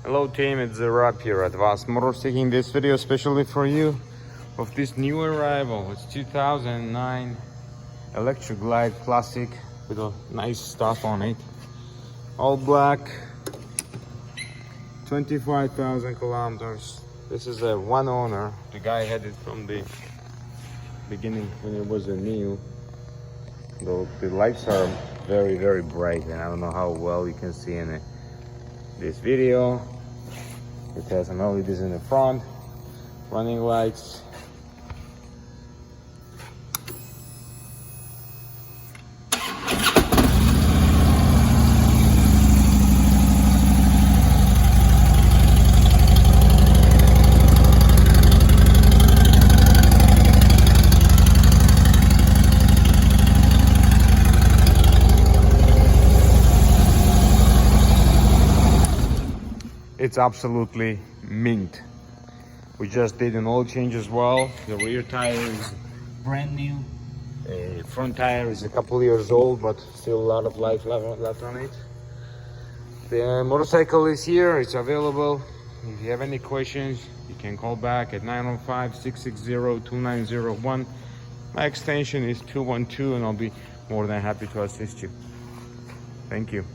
Hello team, it's Rob here at Advanced Motors, taking this video especially for you of this new arrival. It's 2009 Electra Glide Classic with a nice stuff on it. All black, 25,000 kilometers. This is a one owner. The guy had it from the beginning when it was a new. Though the lights are very bright, and I don't know how well you can see in this video. It has some LEDs in the front, running lights. It's absolutely mint. We just did an oil change as well. The rear tire is brand new. The front tire is a couple years old, but still a lot of life left on it. The motorcycle is here, it's available. If you have any questions, you can call back at 905-660-2901. My extension is 212, and I'll be more than happy to assist you. Thank you.